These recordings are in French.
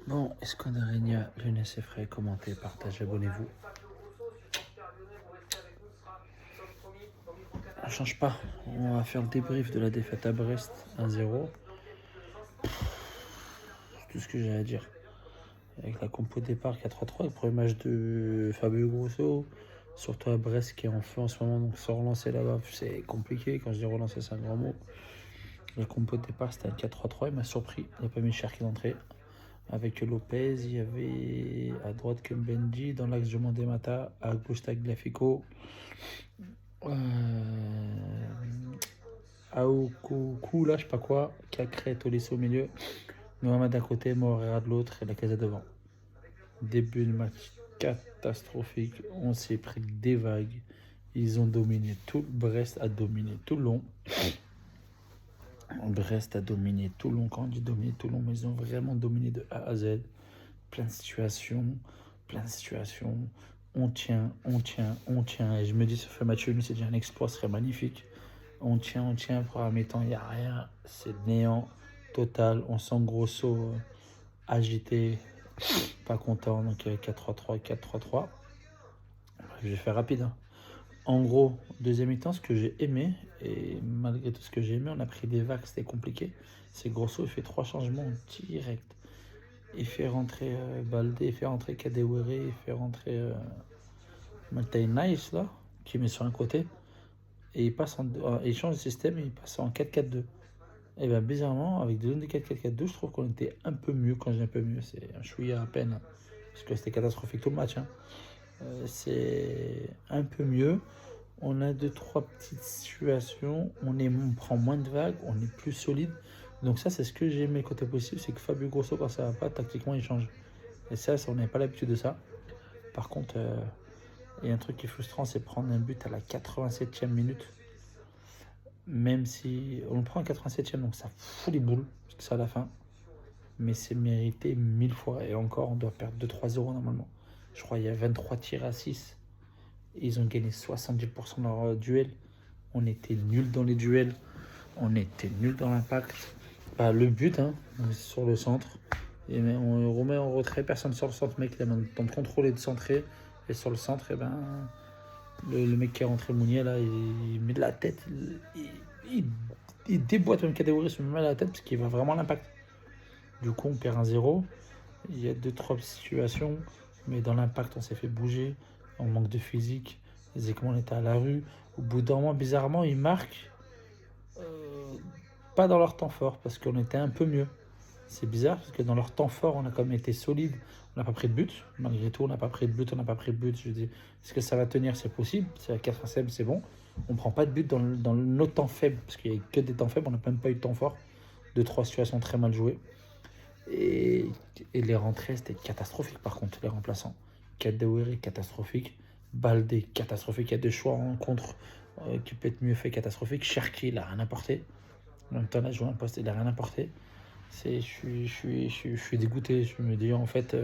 Bon, Escandarinia, jeunesse et frais, commentez, partagez, abonnez-vous. On change pas. On va faire le débrief de la défaite à Brest 1-0. C'est tout ce que j'ai à dire. Avec la compo de départ 4-3-3, le premier match de Fabio Grosso, surtout à Brest qui est en feu en ce moment, donc se relancer là-bas, c'est compliqué. Quand je dis relancer, c'est un grand mot. La compo de départ, c'était un 4-3-3, il m'a surpris. Il n'y a pas mis Cherki d'entrée. Avec Lopez, il y avait à droite Kembenji, dans l'axe de Mandemata, à gauche Tagliafico, Aokou, là, je sais pas quoi, Cacré, Tolisso au milieu, Mohamed d'un côté, Morera de l'autre et la Casa devant. Début de match catastrophique, on s'est pris des vagues, ils ont dominé tout, Brest a dominé tout le long. Brest a dominé tout le long, quand on dit dominer tout le long, mais ils ont vraiment dominé de A à Z. Plein de situations, plein de situations. On tient. Et je me dis, ce fait match nul, c'est déjà un exploit, ce serait magnifique. On tient. Pour la mi-temps, il n'y a rien. C'est néant total. On sent Grosso agité, pas content. Donc 4-3-3, 4-3-3. Je vais faire rapide. Hein. En gros, deuxième mi-temps, ce que j'ai aimé, et malgré tout ce que j'ai aimé, on a pris des vagues, c'était compliqué. C'est Grosso, il fait 3 changements directs. Il fait rentrer Baldé, il fait rentrer Kadewere, il fait rentrer Maltais Nice, là, qui met sur un côté. Et il change de système et il passe en 4-4-2. Et bien bizarrement, avec des zones de 4-4-4-2, je trouve qu'on était un peu mieux. Quand je dis un peu mieux, c'est un chouïa à peine. Hein, parce que c'était catastrophique tout le match. Hein. C'est un peu mieux. On a 2-3 petites situations. On prend moins de vagues, on est plus solide. Donc ça, c'est ce que j'ai aimé côté possible, c'est que Fabio Grosso, quand ça va pas, tactiquement, il change. Et ça on n'avait pas l'habitude de ça. Par contre, il y a un truc qui est frustrant, c'est prendre un but à la 87e minute. Même si on le prend à 87e, donc ça fout les boules, parce que c'est à la fin. Mais c'est mérité 1000 fois. Et encore, on doit perdre 2-3-0 normalement. Je crois qu'il y a 23 tirs à 6. Ils ont gagné 70% de leur duel. On était nuls dans les duels. On était nuls dans l'impact. Bah, le but, hein, sur le centre. Et on remet en retrait, personne sur le centre, mec, il a même le temps de contrôler, de centrer. Et sur le centre, et ben, le mec qui est rentré Mounier, là, il met de la tête. Il déboîte même catégorie, se met à la tête parce qu'il va vraiment à l'impact. Du coup, on perd 1-0. Il y a 2-3 situations, mais dans l'impact, on s'est fait bouger. On manque de physique. Les écrans, on était à la rue. Au bout d'un moment, bizarrement, ils marquent. Pas dans leur temps fort, parce qu'on était un peu mieux. C'est bizarre, parce que dans leur temps fort, on a quand même été solide. On n'a pas pris de but. Malgré tout, on n'a pas pris de but. Je dis, est-ce que ça va tenir? C'est possible. C'est à 4-5, c'est bon. On ne prend pas de but dans nos temps faibles, parce qu'il n'y a que des temps faibles. On n'a même pas eu de temps fort. 2-3 situations très mal jouées. Et les rentrées, c'était catastrophique par contre, les remplaçants. Kadewere, catastrophique. Baldé, catastrophique. Il y a des choix en contre qui peut être mieux fait, catastrophique. Cherki, il n'a rien apporté. En même temps, là, joué un poste, il n'a rien apporté. Je suis dégoûté. Je me dis, en fait,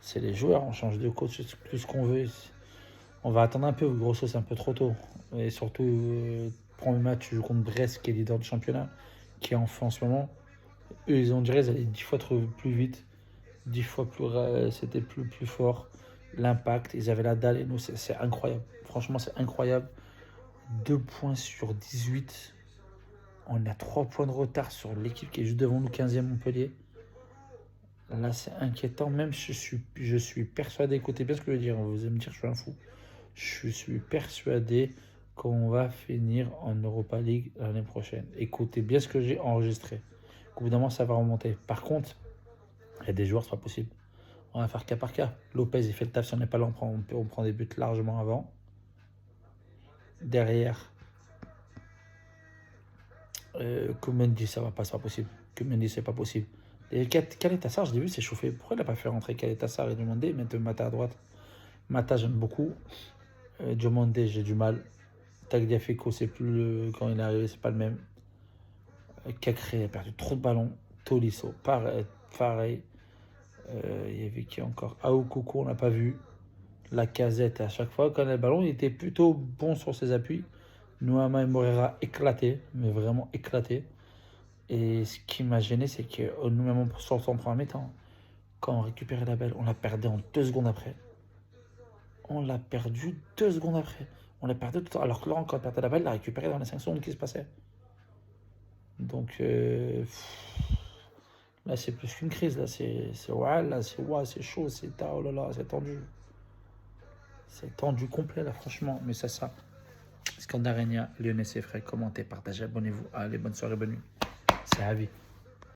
c'est les joueurs. On change de coach, tout ce qu'on veut. On va attendre un peu. Grosso, c'est un peu trop tôt. Et surtout, premier match, je joue contre Brest, qui est leader du championnat, qui est en feu en ce moment. Eux, ils ont dirait qu'ils allaient 10 fois plus vite, 10 fois plus, c'était plus fort. L'impact, ils avaient la dalle et nous, c'est incroyable. Franchement, c'est incroyable. 2 points sur 18. On a 3 points de retard sur l'équipe qui est juste devant nous, 15e Montpellier. Là, c'est inquiétant. Même je suis persuadé, écoutez bien ce que je veux dire, vous allez me dire que je suis un fou. Je suis persuadé qu'on va finir en Europa League l'année prochaine. Écoutez bien ce que j'ai enregistré. Évidemment, ça va remonter. Par contre, il y a des joueurs, c'est pas possible. On va faire cas par cas. Lopez, il fait le taf. Si on n'est pas là, on prend des buts largement avant. Derrière, Koumendi, ça va pas, c'est pas possible. Koumendi, c'est pas possible. Et Kaletassar, je l'ai vu s'échauffer. Pourquoi il n'a pas fait rentrer Kaletassar et demander mettre Mata à droite? Mata, j'aime beaucoup. Diomandé, j'ai du mal. Tagliafico, c'est plus quand il est arrivé, c'est pas le même. Cacré a perdu trop de ballons. Tolisso, pareil. Il y avait qui encore? Aoukoukou, on n'a pas vu. La Casette, à chaque fois, quand il a le ballon, il était plutôt bon sur ses appuis. Nuama et Morera éclatés, mais vraiment éclatés. Et ce qui m'a gêné, c'est que nous-mêmes, on sort en première mi-temps. Quand on récupérait la balle, on la perdait en 2 secondes après. On l'a perdu 2 secondes après. On l'a perdu tout le temps. Alors que là, quand on perdait la balle, on l'a récupérée dans les 5 secondes qui se passaient. Donc, là, c'est plus qu'une crise. Là, c'est chaud, oh là là, c'est tendu. C'est tendu complet, là, franchement. Mais c'est ça. Scandarenia, Lyonnais, c'est frais. Commentez, partagez, abonnez-vous. Allez, bonne soirée, bonne nuit. C'est à vie.